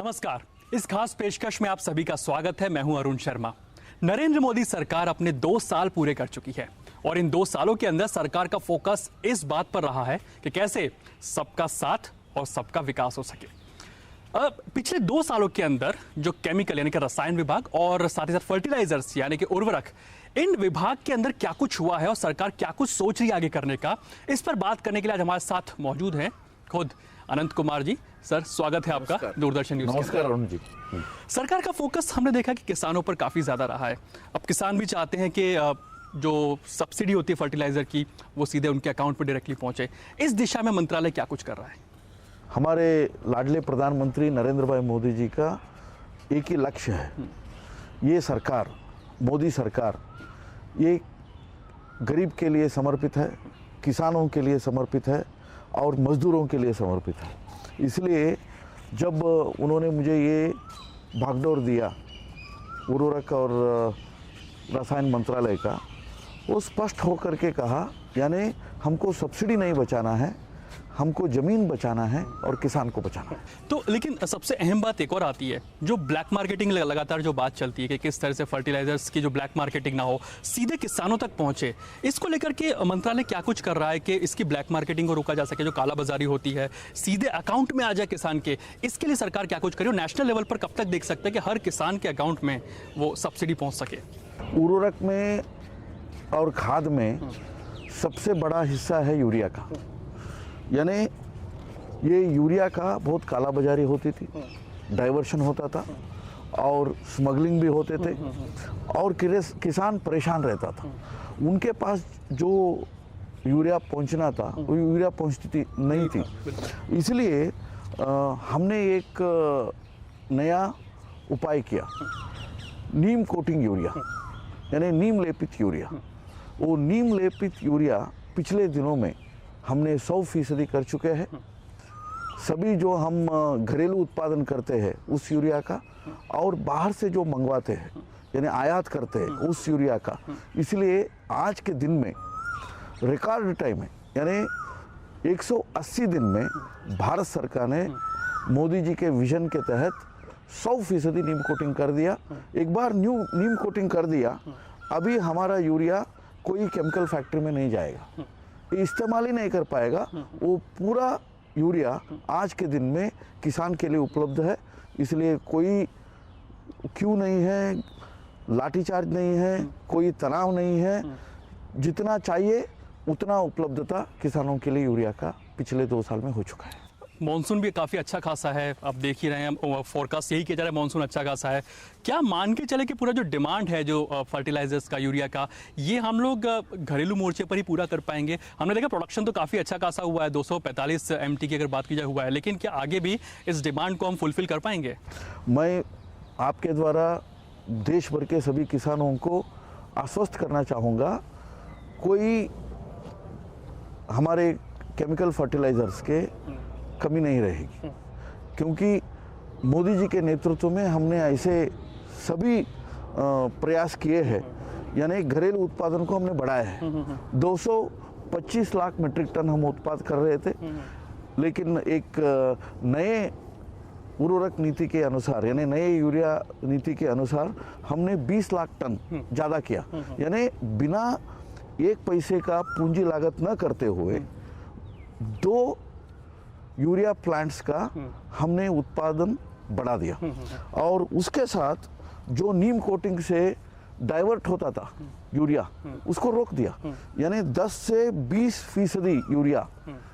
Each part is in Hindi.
नमस्कार। इस खास पेशकश में आप सभी का स्वागत है। मैं हूं अरुण शर्मा। नरेंद्र मोदी सरकार अपने 2 साल पूरे कर चुकी है और इन 2 सालों के अंदर सरकार का फोकस इस बात पर रहा है कि कैसे सबका साथ और सबका विकास हो सके। पिछले 2 सालों के अंदर जो केमिकल यानी कि रसायन विभाग और साथ ही साथ फर्टिलाइजर्स यानी कि उर्वरक, इन विभाग के अंदर क्या कुछ हुआ है और सरकार क्या कुछ सोच रही है आगे करने का, इस पर बात करने के लिए आज हमारे साथ मौजूद हैं खुद अनंत कुमार जी। सर, स्वागत है आपका दूरदर्शन न्यूज। नमस्कार अरुण जी। सरकार का फोकस हमने देखा कि किसानों पर काफी ज्यादा रहा है। अब किसान भी चाहते हैं कि जो सब्सिडी होती है फर्टिलाइजर की वो सीधे उनके अकाउंट पर डायरेक्टली पहुंचे। इस दिशा में मंत्रालय क्या कुछ कर रहा है? हमारे लाडले प्रधानमंत्री नरेंद्र भाई मोदी जी का एक ही लक्ष्य है। ये सरकार, मोदी सरकार, ये गरीब के लिए समर्पित है, किसानों के लिए समर्पित है और मजदूरों के लिए समर्पित है। इसलिए जब उन्होंने मुझे ये भागदौड़ दिया उर्वरक और रसायन मंत्रालय का, वो स्पष्ट होकर के कहा, यानी हमको सब्सिडी नहीं बचाना है, हमको जमीन बचाना है और किसान को बचाना है। तो लेकिन सबसे अहम बात एक और आती है, जो ब्लैक मार्केटिंग लगातार जो बात चलती है कि किस तरह से फर्टिलाइजर्स की जो ब्लैक मार्केटिंग ना हो, सीधे किसानों तक पहुंचे। इसको लेकर के मंत्रालय क्या कुछ कर रहा है कि इसकी ब्लैक मार्केटिंग को रोका जा सके, जो कालाबाजारी होती है सीधे अकाउंट में आ जाए किसान के। इसके लिए सरकार क्या कुछ करे? नेशनल लेवल पर कब तक देख सकते हैं कि हर किसान के अकाउंट में वो सब्सिडी पहुंच सके? उर्वरक में और खाद में सबसे बड़ा हिस्सा है यूरिया का। यानी ये यूरिया का बहुत कालाबाजारी होती थी, डाइवर्शन होता था और स्मगलिंग भी होते थे और किसान परेशान रहता था। उनके पास जो यूरिया पहुंचना था वो यूरिया पहुंचती नहीं थी। इसलिए हमने एक नया उपाय किया, नीम कोटिंग यूरिया, यानी नीम लेपित यूरिया। वो नीम लेपित यूरिया पिछले दिनों में हमने 100% कर चुके हैं। सभी जो हम घरेलू उत्पादन करते हैं उस यूरिया का और बाहर से जो मंगवाते हैं यानी आयात करते हैं उस यूरिया का। इसलिए आज के दिन में रिकॉर्ड टाइम है, यानी 180 दिन में भारत सरकार ने मोदी जी के विजन के तहत 100% नीम कोटिंग कर दिया। एक बार नीम कोटिंग कर दिया, अभी हमारा यूरिया कोई केमिकल फैक्ट्री में नहीं जाएगा, इस्तेमाल ही नहीं कर पाएगा। वो पूरा यूरिया आज के दिन में किसान के लिए उपलब्ध है। इसलिए कोई क्यों नहीं है, लाठीचार्ज नहीं है, कोई तनाव नहीं है। जितना चाहिए उतना उपलब्धता किसानों के लिए यूरिया का पिछले 2 साल में हो चुका है। मॉनसून भी काफ़ी अच्छा खासा है, आप देख ही रहे हैं, फोरकास्ट यही किया जा रहा है मॉनसून अच्छा खासा है। क्या मान के चले कि पूरा जो डिमांड है जो फर्टिलाइजर्स का, यूरिया का, ये हम लोग घरेलू मोर्चे पर ही पूरा कर पाएंगे? हमने देखा प्रोडक्शन तो काफ़ी अच्छा खासा हुआ है, 245 MT की अगर बात की जाए हुआ है, लेकिन क्या आगे भी इस डिमांड को हम फुलफिल कर पाएंगे? मैं आपके द्वारा देश भर के सभी किसानों को आश्वस्त करना चाहूँगा, कोई हमारे केमिकल फर्टिलाइजर्स के कमी नहीं रहेगी, क्योंकि मोदी जी के नेतृत्व में हमने ऐसे सभी प्रयास किए हैं, यानी घरेलू उत्पादन को हमने बढ़ाया है। 225 लाख मीट्रिक टन हम उत्पाद कर रहे थे, लेकिन एक नए उर्वरक नीति के अनुसार, यानी नए यूरिया नीति के अनुसार हमने 20 लाख टन ज़्यादा किया। यानी बिना 1 पैसे का पूंजी लागत न करते हुए 2 यूरिया प्लांट्स का हमने उत्पादन बढ़ा दिया। और उसके साथ जो नीम कोटिंग से डाइवर्ट होता था यूरिया, उसको रोक दिया। यानी 10 से 20% यूरिया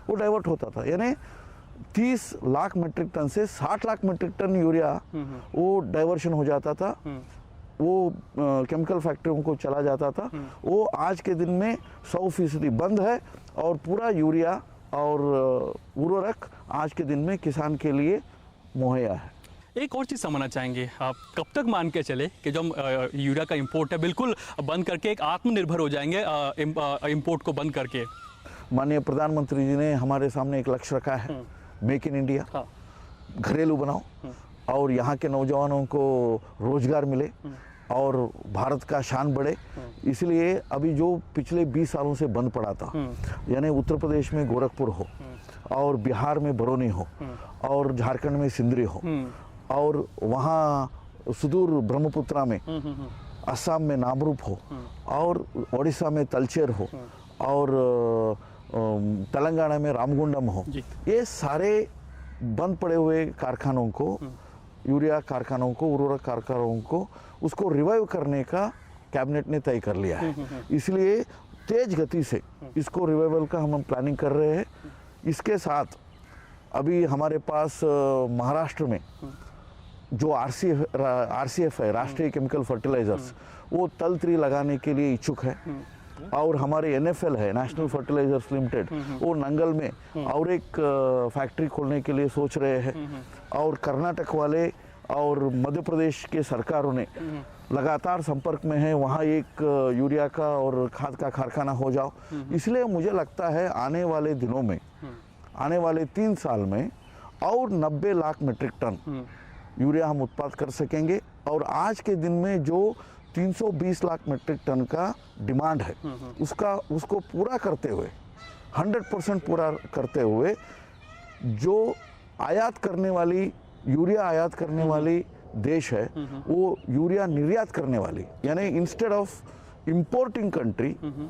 वो डाइवर्ट होता था, यानी 30 लाख मीट्रिक टन से 60 लाख मीट्रिक टन यूरिया वो डाइवर्शन हो जाता था, वो केमिकल फैक्ट्रियों को चला जाता था। वो आज के दिन में 100% बंद है और पूरा यूरिया और उर्वरक आज के दिन में किसान के लिए मुहैया है। एक और चीज़ समझना चाहेंगे, आप कब तक मान के चले कि जो हम यूरिया का इंपोर्ट है बिल्कुल बंद करके एक आत्मनिर्भर हो जाएंगे इंपोर्ट को बंद करके? माननीय प्रधानमंत्री जी ने हमारे सामने एक लक्ष्य रखा है, मेक इन इंडिया। हाँ। घरेलू बनाओ और यहाँ के नौजवानों को रोजगार मिले और भारत का शान बढ़े। इसलिए अभी जो पिछले 20 सालों से बंद पड़ा था, यानी उत्तर प्रदेश में गोरखपुर हो और बिहार में बरौनी हो और झारखंड में सिंदरी हो और वहाँ सुदूर ब्रह्मपुत्रा में, असम में नामरूप हो, और ओडिशा में तलचेर हो, और तेलंगाना में रामगुंडम हो, ये सारे बंद पड़े हुए कारखानों को, यूरिया कारखानों को, उर्वरक कारखानों को, उसको रिवाइव करने का कैबिनेट ने तय कर लिया है। इसलिए तेज गति से इसको रिवाइवल का हम प्लानिंग कर रहे हैं। इसके साथ अभी हमारे पास महाराष्ट्र में जो आरसीएफ है, राष्ट्रीय केमिकल फर्टिलाइजर्स, वो तल ट्री लगाने के लिए इच्छुक है। और हमारे एनएफएल है, नेशनल फर्टिलाइजर्स लिमिटेड, वो नंगल में और एक फैक्ट्री खोलने के लिए सोच रहे हैं। और कर्नाटक वाले और मध्य प्रदेश के सरकारों ने लगातार संपर्क में है, वहाँ एक यूरिया का और खाद का कारखाना हो जाओ। इसलिए मुझे लगता है आने वाले दिनों में, आने वाले 3 साल में और 90 लाख मीट्रिक टन यूरिया हम उत्पाद कर सकेंगे। और आज के दिन में जो 320 लाख मीट्रिक टन का डिमांड है, उसको पूरा करते हुए, 100% पूरा करते हुए, जो आयात करने वाली, यूरिया आयात करने वाली देश है, वो यूरिया निर्यात करने वाली, यानी instead of importing country,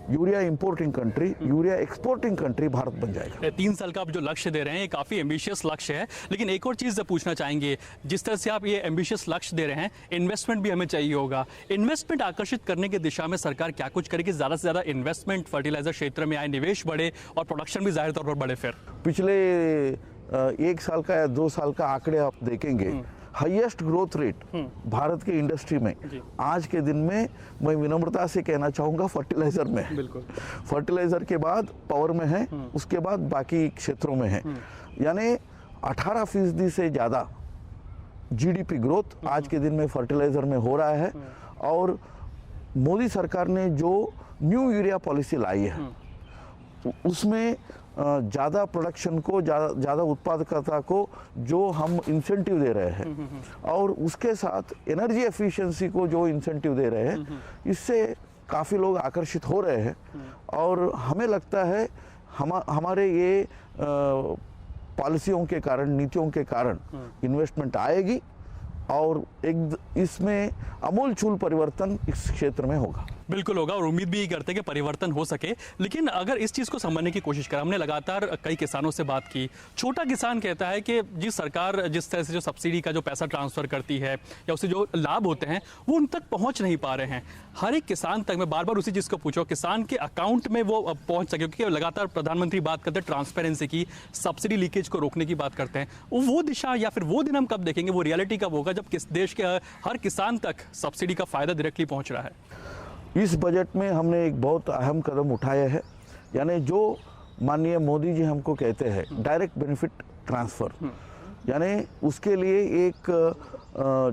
urea importing country, urea exporting country Bharat बन जाएगा। 3 साल का आप जो लक्ष्य दे रहे हैं, ये काफी एम्बिशियस लक्ष्य है। लेकिन एक और चीज पूछना चाहेंगे, जिस तरह से आप ये एम्बिशियस लक्ष्य दे रहे हैं, इन्वेस्टमेंट भी हमें चाहिए होगा। इन्वेस्टमेंट आकर्षित करने की दिशा में सरकार क्या कुछ करेगी? ज्यादा से ज्यादा इन्वेस्टमेंट फर्टिलाइजर क्षेत्र में आए, निवेश बढ़े और प्रोडक्शन भी जाहिर तौर पर बढ़े। फिर पिछले 1 साल का या 2 साल का आंकड़े आप देखेंगे, हाईएस्ट ग्रोथ रेट भारत की इंडस्ट्री में आज के दिन में, मैं विनम्रता से कहना चाहूँगा, फर्टिलाइजर में है। बिल्कुल, फर्टिलाइजर के बाद पावर में है, उसके बाद बाकी क्षेत्रों में है। यानी 18% से ज़्यादा जीडीपी ग्रोथ आज के दिन में फर्टिलाइजर में हो रहा है। और मोदी सरकार ने जो न्यू यूरिया पॉलिसी लाई है, उसमें ज़्यादा प्रोडक्शन को, ज़्यादा उत्पादकता को जो हम इंसेंटिव दे रहे हैं, और उसके साथ एनर्जी एफिशिएंसी को जो इंसेंटिव दे रहे हैं, इससे काफ़ी लोग आकर्षित हो रहे हैं। और हमें लगता है हमारे ये पॉलिसियों के कारण, नीतियों के कारण इन्वेस्टमेंट आएगी और एक इसमें अमूलचूल परिवर्तन इस क्षेत्र में होगा। बिल्कुल होगा, और उम्मीद भी यही करते हैं कि परिवर्तन हो सके। लेकिन अगर इस चीज़ को समझने की कोशिश करें, हमने लगातार कई किसानों से बात की। छोटा किसान कहता है कि जी सरकार जिस तरह से जो सब्सिडी का जो पैसा ट्रांसफर करती है या उससे जो लाभ होते हैं, वो उन तक पहुंच नहीं पा रहे हैं। हर एक किसान तक, मैं बार बार उसी चीज़ को पूछो, किसान के अकाउंट में वो पहुंच सके, क्योंकि लगातार प्रधानमंत्री बात करते हैं ट्रांसपेरेंसी की, सब्सिडी लीकेज को रोकने की बात करते हैं। वो दिशा या फिर वो दिन हम कब देखेंगे, वो रियलिटी कब होगा जब किस देश के हर किसान तक सब्सिडी का फायदा डायरेक्टली पहुंच रहा है? इस बजट में हमने एक बहुत अहम कदम उठाया है, यानी जो माननीय मोदी जी हमको कहते हैं डायरेक्ट बेनिफिट ट्रांसफ़र, यानी उसके लिए एक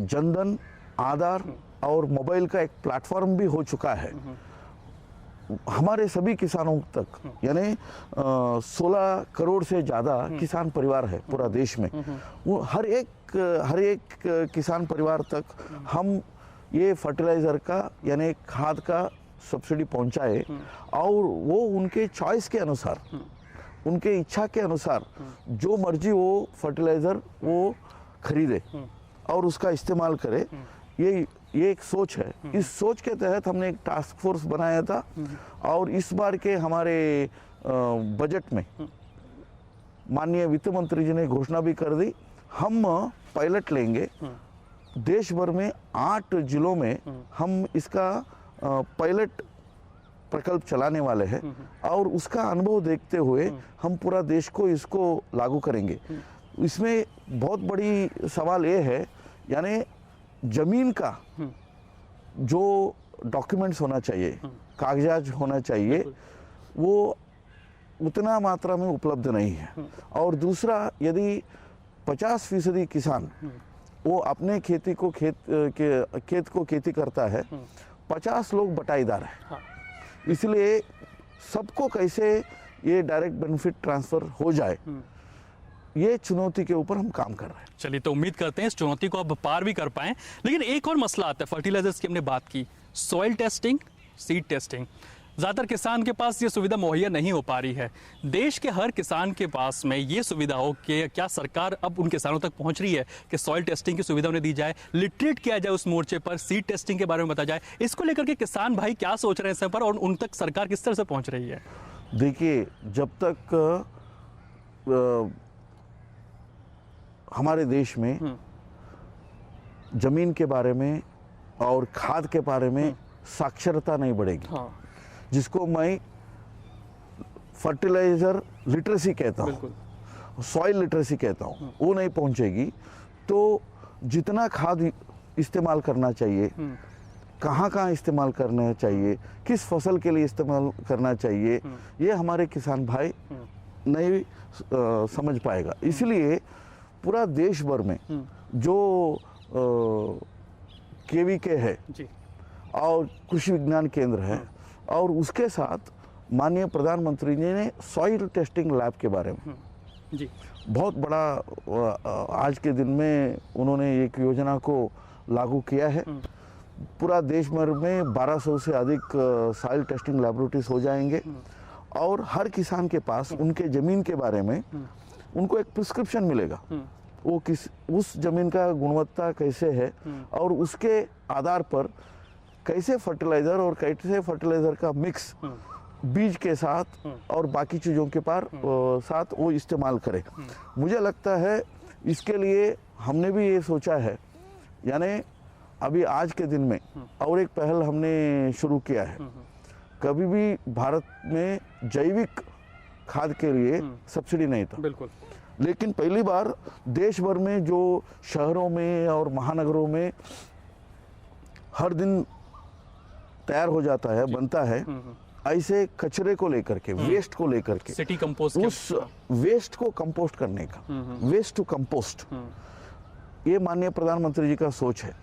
जनधन, आधार और मोबाइल का एक प्लेटफॉर्म भी हो चुका है हमारे सभी किसानों तक। यानी 16 करोड़ से ज़्यादा किसान परिवार है पूरा देश में, वो हर एक किसान परिवार तक हम ये फर्टिलाइज़र का, यानी खाद का सब्सिडी पहुंचाए, और वो उनके चॉइस के अनुसार, उनके इच्छा के अनुसार जो मर्जी वो फर्टिलाइज़र वो खरीदे और उसका इस्तेमाल करे। ये एक सोच है। इस सोच के तहत हमने एक टास्क फोर्स बनाया था, और इस बार के हमारे बजट में माननीय वित्त मंत्री जी ने घोषणा भी कर दी, हम पायलट लेंगे देश भर में 8 जिलों में। हम इसका पायलट प्रकल्प चलाने वाले हैं, और उसका अनुभव देखते हुए हम पूरा देश को इसको लागू करेंगे। इसमें बहुत बड़ी सवाल ये है, यानी जमीन का जो डॉक्यूमेंट्स होना चाहिए, कागजात होना चाहिए, वो उतना मात्रा में उपलब्ध नहीं है। और दूसरा, यदि 50% किसान वो अपने खेती को खेत को खेती करता है, 50 लोग बटाईदार हैं। इसलिए सबको कैसे ये डायरेक्ट बेनिफिट ट्रांसफर हो जाए, ये चुनौती के ऊपर हम काम कर रहे हैं। चलिए, तो उम्मीद करते हैं इस चुनौती को अब पार भी कर पाएं। लेकिन एक और मसला आता है, फर्टिलाइजर्स की हमने बात की, सॉइल टेस्टिंग, सीड टेस्टिंग। ज़्यादातर किसान के पास ये सुविधा मुहैया नहीं हो पा रही है। देश के हर किसान के पास में ये सुविधा हो कि क्या सरकार अब उन किसानों तक पहुंच रही है कि सॉइल टेस्टिंग की सुविधा उन्हें दी जाए, लिटरेट किया जाए उस मोर्चे पर, सीड टेस्टिंग के बारे में बताया जाए। इसको लेकर के किसान भाई क्या सोच रहे हैं इस पर और उन तक सरकार किस तरह से पहुंच रही है? देखिए, जब तक हमारे देश में जमीन के बारे में और खाद के बारे में साक्षरता नहीं बढ़ेगी, जिसको मैं फर्टिलाइजर लिटरेसी कहता हूँ, सॉइल लिटरेसी कहता हूँ, वो नहीं पहुँचेगी तो जितना खाद इस्तेमाल करना चाहिए, कहाँ इस्तेमाल करना चाहिए, किस फसल के लिए इस्तेमाल करना चाहिए, ये हमारे किसान भाई नहीं समझ पाएगा। इसलिए पूरा देश भर में जो केवीके है और कृषि विज्ञान केंद्र है और उसके साथ माननीय प्रधानमंत्री जी ने सॉइल टेस्टिंग लैब के बारे में बहुत बड़ा आज के दिन में उन्होंने एक योजना को लागू किया है। पूरा देश भर में 1200 से अधिक सॉइल टेस्टिंग लैबोरेटरीज हो जाएंगे और हर किसान के पास उनके ज़मीन के बारे में उनको एक प्रिस्क्रिप्शन मिलेगा, वो उस ज़मीन का गुणवत्ता कैसे है और उसके आधार पर कैसे फर्टिलाइज़र और कैसे फर्टिलाइज़र का मिक्स बीज के साथ और बाकी चीज़ों के साथ वो इस्तेमाल करें। मुझे लगता है इसके लिए हमने भी ये सोचा है, यानी अभी आज के दिन में और एक पहल हमने शुरू किया है। कभी भी भारत में जैविक खाद के लिए सब्सिडी नहीं था, बिल्कुल, लेकिन पहली बार देश भर में जो शहरों में और महानगरों में हर दिन तैयार हो जाता है, बनता है, ऐसे कचरे को लेकर के, वेस्ट को लेकर के, सिटी कंपोस्ट, उस वेस्ट को कंपोस्ट करने का, वेस्ट टू कंपोस्ट, ये माननीय प्रधानमंत्री जी का सोच है।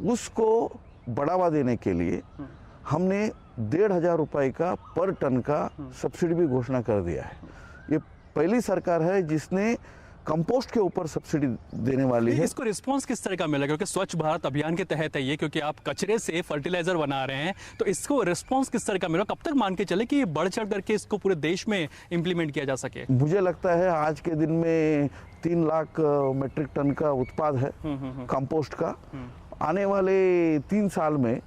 उसको बढ़ावा देने के लिए हमने 1,500 रुपए का पर टन का सब्सिडी भी घोषणा कर दिया है। ये पहली सरकार है जिसने कंपोस्ट के ऊपर सब्सिडी देने वाली है। इसको रिस्पांस किस तरह का मिलेगा? क्योंकि स्वच्छ भारत अभियान के तहत है ये, क्योंकि आप कचरे से फर्टिलाइजर बना रहे हैं, तो इसको रिस्पांस किस तरह का मिलेगा? कब तक मान के चले कि ये बढ़ चढ़ करके इसको पूरे देश में इंप्लीमेंट किया जा सके? मुझे लगता है आज के दिन में 3 लाख मीट्रिक टन का उत्पाद है कंपोस्ट का। आने वाले 3 साल में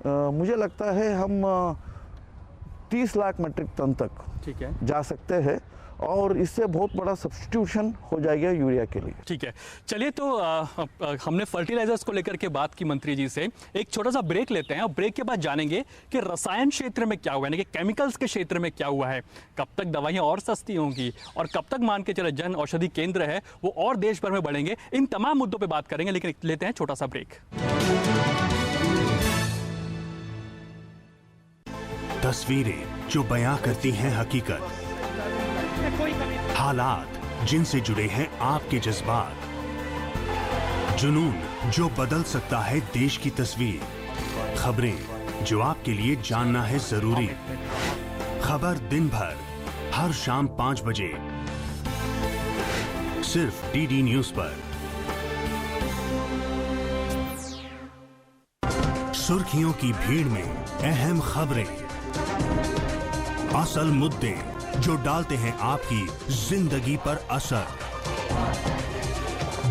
मुझे लगता है हम 30 लाख मीट्रिक टन तक जा सकते हैं और इससे बहुत बड़ा सब्स्टिट्यूशन हो जाएगा यूरिया के लिए। ठीक है, चलिए तो हमने फर्टिलाइजर्स को लेकर के बात की मंत्री जी से। एक छोटा सा ब्रेक लेते हैं और ब्रेक के बाद जानेंगे कि रसायन क्षेत्र में क्या हुआ है, यानी कि केमिकल्स के क्षेत्र में क्या हुआ है, कब तक दवाइयां और सस्ती होंगी और कब तक मान के चले जन औषधि केंद्र है वो और देश भर में बढ़ेंगे। इन तमाम मुद्दों पर बात करेंगे, लेकिन लेते हैं छोटा सा ब्रेक। तस्वीरें जो बयां करती हैं हकीकत, हालात जिनसे जुड़े हैं आपके जज्बात, जुनून जो बदल सकता है देश की तस्वीर, खबरें जो आपके लिए जानना है जरूरी। खबर दिन भर हर शाम 5 बजे सिर्फ डीडी न्यूज पर। सुर्खियों की भीड़ में अहम खबरें, असल मुद्दे जो डालते हैं आपकी जिंदगी पर असर।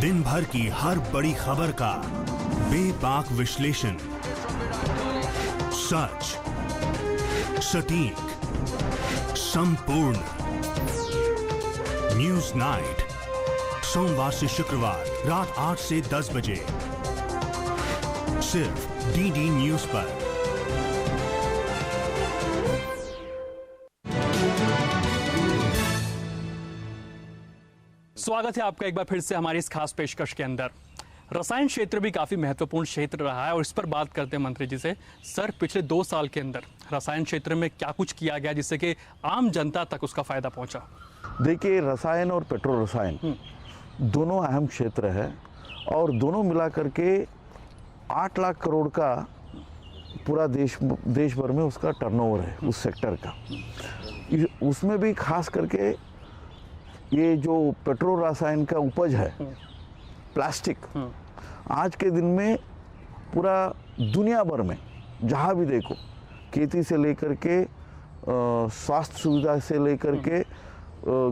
दिन भर की हर बड़ी खबर का बेबाक विश्लेषण, सच, सटीक, संपूर्ण। न्यूज नाइट, सोमवार से शुक्रवार रात 8 से 10 बजे सिर्फ डीडी न्यूज पर। स्वागत है आपका एक बार फिर से हमारी इस खास पेशकश के अंदर। रसायन क्षेत्र भी काफी महत्वपूर्ण क्षेत्र रहा है और इस पर बात करते हैं मंत्री जी से। सर, पिछले 2 साल के अंदर रसायन क्षेत्र में क्या कुछ किया गया जिससे कि आम जनता तक उसका फायदा पहुंचा? देखिए, रसायन और पेट्रो रसायन दोनों अहम क्षेत्र है और दोनों मिला करके 8 लाख करोड़ का पूरा देश भर में उसका टर्नओवर है उस सेक्टर का। उसमें भी खास करके ये जो पेट्रो रसायन का उपज है, प्लास्टिक, आज के दिन में पूरा दुनिया भर में जहाँ भी देखो, खेती से लेकर के स्वास्थ्य सुविधा से लेकर के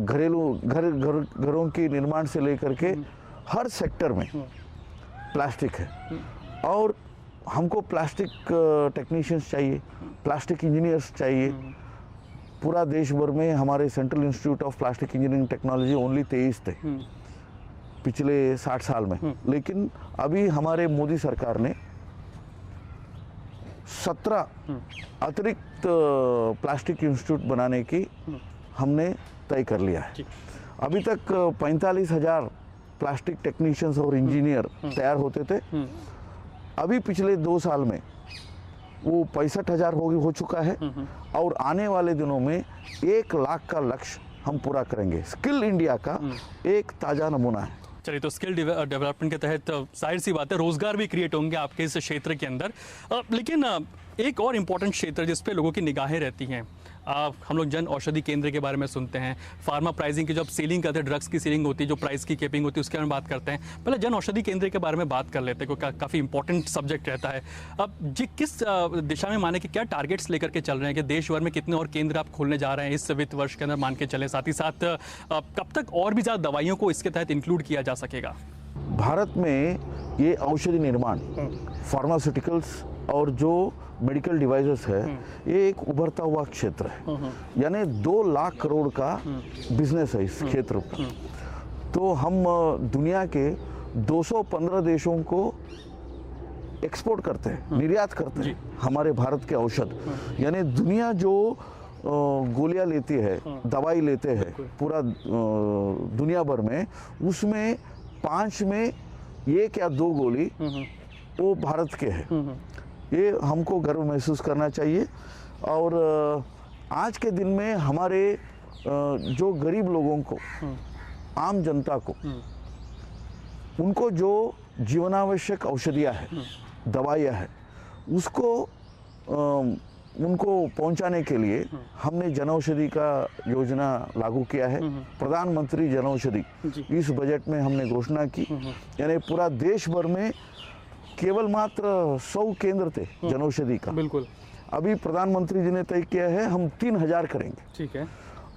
घरों की निर्माण से लेकर के हर सेक्टर में प्लास्टिक है। और हमको प्लास्टिक टेक्नीशियंस चाहिए, प्लास्टिक इंजीनियर्स चाहिए। पूरा देश भर में हमारे central institute of plastic engineering technology only 23 थे पिछले 60 साल में। लेकिन अभी हमारे मोदी सरकार ने 17 अतिरिक्त प्लास्टिक इंस्टीट्यूट बनाने की हमने तय कर लिया है। अभी तक 45,000 प्लास्टिक टेक्नीशियंस और इंजीनियर तैयार होते थे। अभी पिछले 2 साल में वो 65,000 हो चुका है और आने वाले दिनों में 1 लाख का लक्ष्य हम पूरा करेंगे। स्किल इंडिया का एक ताज़ा नमूना है। चलिए, तो स्किल डेवलपमेंट के तहत जाहिर सी बात है रोजगार भी क्रिएट होंगे आपके इस क्षेत्र के अंदर। लेकिन एक और इम्पोर्टेंट क्षेत्र जिस पे लोगों की निगाहें रहती हैं, हम लोग जन औषधि केंद्र के बारे में सुनते हैं, फार्मा प्राइसिंग की जब सीलिंग करते हैं, ड्रग्स की सीलिंग होती है, जो प्राइस की केपिंग होती है उसके बारे में बात करते हैं। पहले जन औषधि केंद्र के बारे में बात कर लेते हैं, क्योंकि काफ़ी इंपॉर्टेंट सब्जेक्ट रहता है। अब जी किस दिशा में माने कि क्या टारगेट्स लेकर के चल रहे हैं कि देश भर में कितने और केंद्र आप खोलने जा रहे हैं इस वित्त वर्ष के अंदर, मान के चले? साथ ही साथ कब तक और भी ज़्यादा दवाइयों को इसके तहत इंक्लूड किया जा सकेगा? भारत में ये औषधि निर्माण, फार्मास्यूटिकल्स और जो मेडिकल डिवाइसेस है, ये एक उभरता हुआ क्षेत्र है। यानी 2 लाख करोड़ का बिजनेस है इस क्षेत्र का। तो हम दुनिया के 215 देशों को एक्सपोर्ट करते हैं, निर्यात करते हैं हमारे भारत के औषध। यानी दुनिया जो गोलियां लेती है, दवाई लेते हैं पूरा दुनिया भर में, उसमें 5 में 1 या 2 गोली वो भारत के हैं। ये हमको गर्व महसूस करना चाहिए। और आज के दिन में हमारे जो गरीब लोगों को, आम जनता को, उनको जो जीवनावश्यक औषधियाँ हैं, दवाइयाँ हैं, उसको उनको पहुंचाने के लिए हमने जनऔषधि का योजना लागू किया है। प्रधानमंत्री जनऔषधि इस बजट में हमने घोषणा की। यानी पूरा देश भर में केवल मात्र 100 केंद्र थे जनऔषधि का। बिल्कुल। अभी प्रधानमंत्री जी ने तय किया है हम 3,000 करेंगे। ठीक है।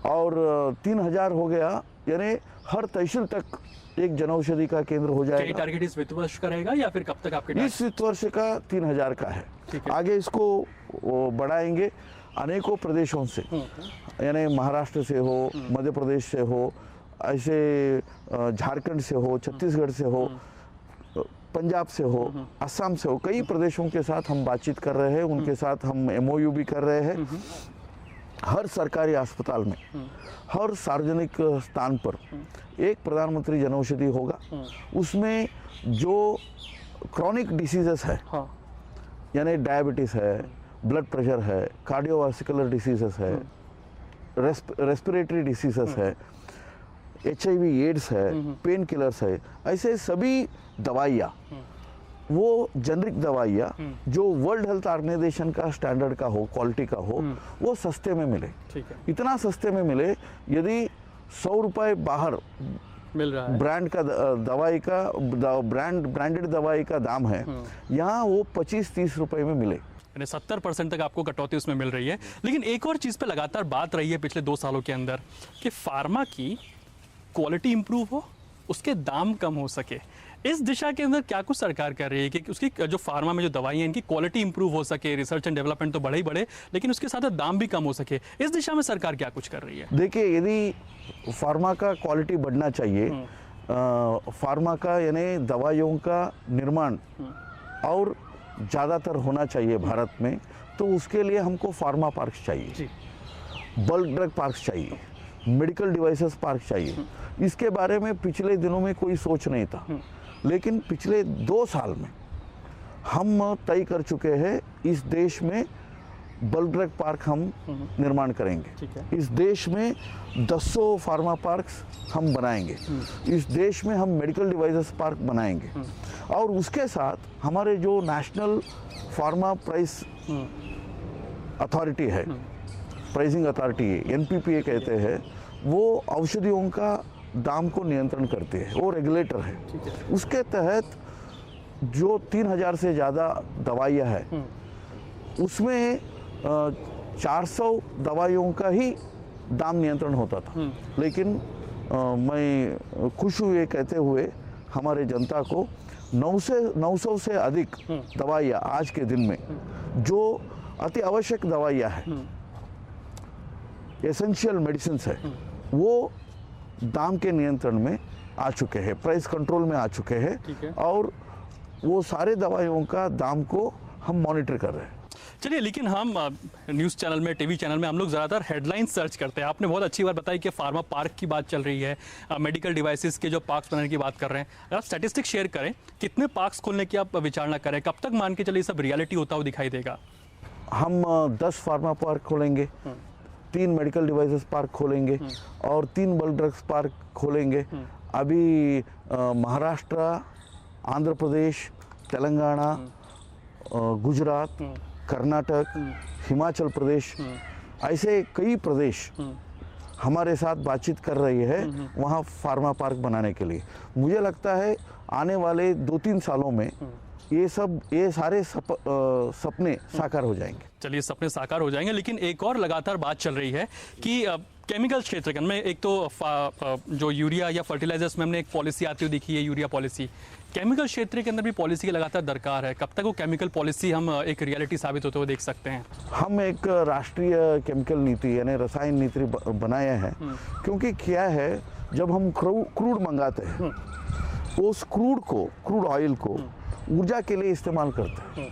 और 3,000 हो गया, यानी हर तहसील तक एक जनऔषधि का केंद्र हो जाएगा। क्या टारगेट इस वित्त वर्ष का रहेगा या फिर कब तक आपके? इस वित्त वर्ष का 3,000 का है। आगे इसको बढ़ाएंगे अनेकों प्रदेशों से, यानी महाराष्ट्र से हो, मध्य प्रदेश से हो, ऐसे झारखंड से हो, छत्तीसगढ़ से हो, पंजाब से हो, असम से हो, कई प्रदेशों के साथ हम बातचीत कर रहे हैं। उनके साथ हम MOU भी कर रहे हैं। हर सरकारी अस्पताल में, हर सार्वजनिक स्थान पर एक प्रधानमंत्री जनऔषधि होगा। उसमें जो क्रॉनिक डिसीजेस है, यानी डायबिटीज है, ब्लड प्रेशर है, कार्डियोवास्कुलर डिसीजेस है, रेस्पिरेटरी डिसीजेस है, HIV एड्स है, पेन किलर्स है, ऐसे सभी दवाइयाँ, वो जेनरिक दवाइयाँ जो वर्ल्ड हेल्थ ऑर्गेनाइजेशन का स्टैंडर्ड का हो, क्वालिटी का हो, वो सस्ते में मिले। ठीक है। इतना सस्ते में मिले, यदि 100 रुपये बाहर मिल रहा है ब्रांड का दवाई का ब्रांडेड दवाई का दाम है, यहाँ वो 25-30 रुपये में मिले। 70% तक आपको कटौती उसमें मिल रही है। लेकिन एक और चीज़ पे लगातार बात रही है पिछले 2 सालों के अंदर कि फार्मा की क्वालिटी इंप्रूव हो, उसके दाम कम हो सके। इस दिशा के अंदर क्या कुछ सरकार कर रही है कि उसकी जो फार्मा में जो दवाइयाँ इनकी क्वालिटी इंप्रूव हो सके, रिसर्च एंड डेवलपमेंट तो बढ़े ही बढ़े, लेकिन उसके साथ दाम भी कम हो सके? इस दिशा में सरकार क्या कुछ कर रही है? देखिए, यदि फार्मा का क्वालिटी बढ़ना चाहिए, फार्मा का यानी दवाइयों का निर्माण और ज़्यादातर होना चाहिए भारत में, तो उसके लिए हमको फार्मा पार्क्स चाहिए, बल्क ड्रग पार्क्स चाहिए, मेडिकल डिवाइसेस पार्क चाहिए। इसके बारे में पिछले दिनों में कोई सोच नहीं था, लेकिन पिछले 2 साल में हम तय कर चुके हैं इस देश में बल्क ड्रग पार्क हम निर्माण करेंगे। इस देश में 200 फार्मा पार्क्स हम बनाएंगे। इस देश में हम मेडिकल डिवाइसेस पार्क बनाएंगे। और उसके साथ हमारे जो नेशनल फार्मा प्राइस अथॉरिटी है, प्राइसिंग अथॉरिटी NPPA कहते हैं, वो औषधियों का दाम को नियंत्रण करते हैं, वो रेगुलेटर है। उसके तहत जो 3,000 से ज़्यादा दवाइयाँ हैं, उसमें 400 दवाइयों का ही दाम नियंत्रण होता था। लेकिन मैं खुश हूँ ये कहते हुए हमारे जनता को 900 से अधिक दवाइयाँ आज के दिन में जो अति आवश्यक दवाइयाँ हैं, एसेंशियल मेडिसिन है, वो दाम के नियंत्रण में आ चुके हैं, प्राइस कंट्रोल में आ चुके हैं और वो सारे दवाइयों का दाम को हम मॉनिटर कर रहे हैं। चलिए, लेकिन हम न्यूज़ चैनल में, टीवी चैनल में हम लोग ज़्यादातर हेडलाइन सर्च करते हैं। आपने बहुत अच्छी बात बताई कि फार्मा पार्क की बात चल रही है, मेडिकल डिवाइसेस के जो पार्क्स बनाने की बात कर रहे हैं। अगर आप स्टैटिस्टिक्स शेयर करें, कितने पार्क्स खोलने की आप विचारणा करें, कब तक मान के चलिए सब रियलिटी होता हुआ दिखाई देगा? हम 10 फार्मा पार्क खोलेंगे, 3 मेडिकल डिवाइसेस पार्क खोलेंगे और 3 बल्क ड्रग्स पार्क खोलेंगे। अभी महाराष्ट्र, आंध्र प्रदेश, तेलंगाना, गुजरात, कर्नाटक, हिमाचल प्रदेश, ऐसे कई प्रदेश हमारे साथ बातचीत कर रही है वहाँ फार्मा पार्क बनाने के लिए। मुझे लगता है आने वाले 2-3 सालों में ये सारे सपने साकार हो जाएंगे। चलिए, सपने साकार हो जाएंगे, लेकिन एक और लगातार बात चल रही है कि केमिकल क्षेत्र के में एक तो जो यूरिया या फर्टिलाइजर्स में हमने एक पॉलिसी आती हुई दिखी है, यूरिया पॉलिसी। केमिकल क्षेत्र के अंदर भी पॉलिसी की लगातार दरकार है। कब तक वो केमिकल पॉलिसी हम एक रियलिटी साबित होते हुए देख सकते हैं? हम एक राष्ट्रीय केमिकल नीति यानी रसायन नीति बनाए हैं, क्योंकि क्या है, जब हम क्रूड मंगाते हैं उस क्रूड ऑयल को ऊर्जा के लिए इस्तेमाल करते हैं।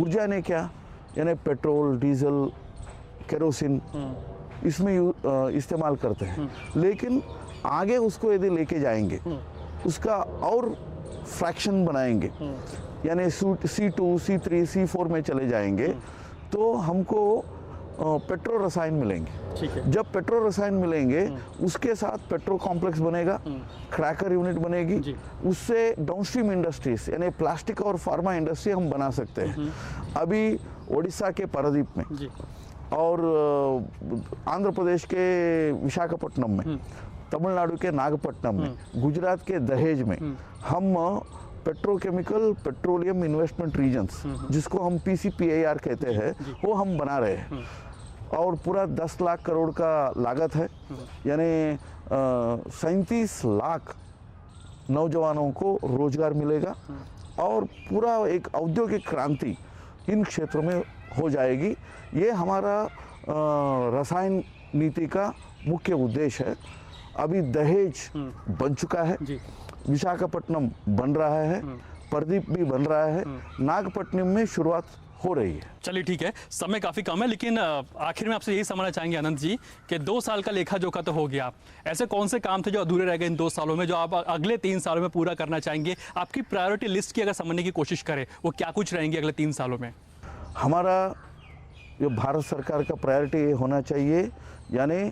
ऊर्जा ने क्या, यानी पेट्रोल, डीजल, केरोसिन इसमें इस्तेमाल करते हैं। लेकिन आगे उसको यदि लेके जाएंगे, उसका और फ्रैक्शन बनाएंगे, यानी C2, C3, C4 में चले जाएंगे, तो हमको पेट्रो रसायन मिलेंगे। ठीक है। जब पेट्रो रसायन मिलेंगे, उसके साथ पेट्रो कॉम्प्लेक्स बनेगा, क्रैकर यूनिट बनेगी, उससे डाउनस्ट्रीम इंडस्ट्रीज यानी प्लास्टिक और फार्मा इंडस्ट्री हम बना सकते हैं। अभी ओडिशा के पारादीप में और आंध्र प्रदेश के विशाखापट्टनम में, तमिलनाडु के नागपट्टनम में, गुजरात के दहेज में हम पेट्रोलियम इन्वेस्टमेंट रीजन्स, जिसको हम PCPIR कहते हैं, वो हम बना रहे हैं। और पूरा 10 लाख करोड़ का लागत है, यानी 37 लाख नौजवानों को रोजगार मिलेगा और पूरा एक औद्योगिक क्रांति इन क्षेत्रों में हो जाएगी। ये हमारा रसायन नीति का मुख्य उद्देश्य है। अभी दहेज बन चुका है, विशाखापट्टनम बन रहा है, पारादीप भी बन रहा है, नागपट्टनम में शुरुआत हो रही है। चलिए, ठीक है, समय काफी कम है, लेकिन आखिर में आपसे यही समझना चाहेंगे अनंत जी कि 2 साल का लेखा जोखा तो हो गया। ऐसे कौन से काम थे जो अधूरे रह गए इन 2 सालों में, जो आप अगले 3 सालों में पूरा करना चाहेंगे? आपकी प्रायोरिटी लिस्ट की अगर समझने की कोशिश करें, वो क्या कुछ रहेंगे अगले 3 सालों में? हमारा जो भारत सरकार का प्रायोरिटी होना चाहिए, यानी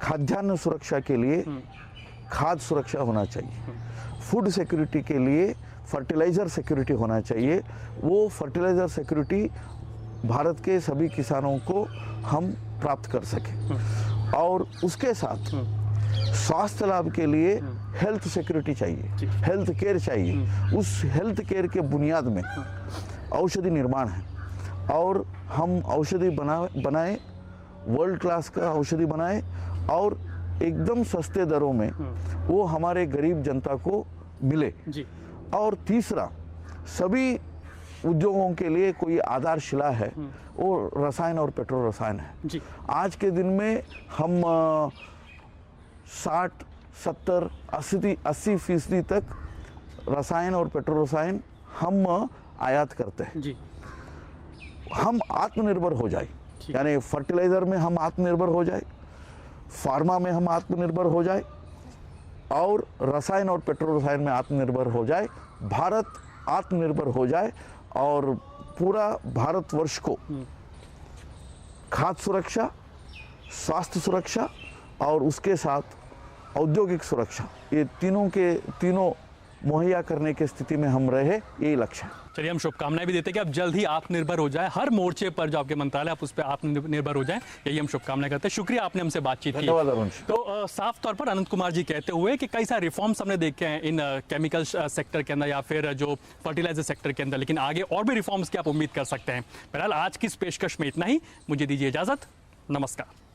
खाद्यान्न सुरक्षा के लिए खाद्य सुरक्षा होना चाहिए, फूड सिक्योरिटी के लिए फर्टिलाइज़र सिक्योरिटी होना चाहिए। वो फर्टिलाइज़र सिक्योरिटी भारत के सभी किसानों को हम प्राप्त कर सकें और उसके साथ स्वास्थ्य लाभ के लिए हेल्थ सिक्योरिटी चाहिए, हेल्थ केयर चाहिए। उस हेल्थ केयर के बुनियाद में औषधि निर्माण है और हम औषधि बनाए, वर्ल्ड क्लास का औषधि बनाए और एकदम सस्ते दरों में वो हमारे गरीब जनता को मिले। और तीसरा, सभी उद्योगों के लिए कोई आधारशिला है, वो रसायन और पेट्रो रसायन है। आज के दिन में हम 60, 70, 80% तक रसायन और पेट्रो रसायन हम आयात करते हैं। हम आत्मनिर्भर हो जाए, यानी फर्टिलाइजर में हम आत्मनिर्भर हो जाए, फार्मा में हम आत्मनिर्भर हो जाए और रसायन और पेट्रो रसायन में आत्मनिर्भर हो जाए, भारत आत्मनिर्भर हो जाए और पूरा भारतवर्ष को खाद्य सुरक्षा, स्वास्थ्य सुरक्षा और उसके साथ औद्योगिक सुरक्षा, ये तीनों मुहैया करने की स्थिति में हम रहे, यही लक्ष्य है। चलिए हम शुभकामनाएं भी देते हैं कि आप जल्द ही आत्मनिर्भर हो जाए, हर मोर्चे पर जो आपके मंत्रालय आप उस पर आत्मनिर्भर हो जाए, यही हम शुभकामनाएं करते हैं। शुक्रिया आपने हमसे बातचीत की। धन्यवाद अरुण। तो साफ तौर पर अनंत कुमार जी कहते हुए कि कई सारे रिफॉर्म्स हमने देखे हैं इन केमिकल सेक्टर के अंदर या फिर जो फर्टिलाइजर सेक्टर के अंदर, लेकिन आगे और भी रिफॉर्म्स की आप उम्मीद कर सकते हैं। बहरहाल आज की इस पेशकश में इतना ही, मुझे दीजिए इजाजत, नमस्कार।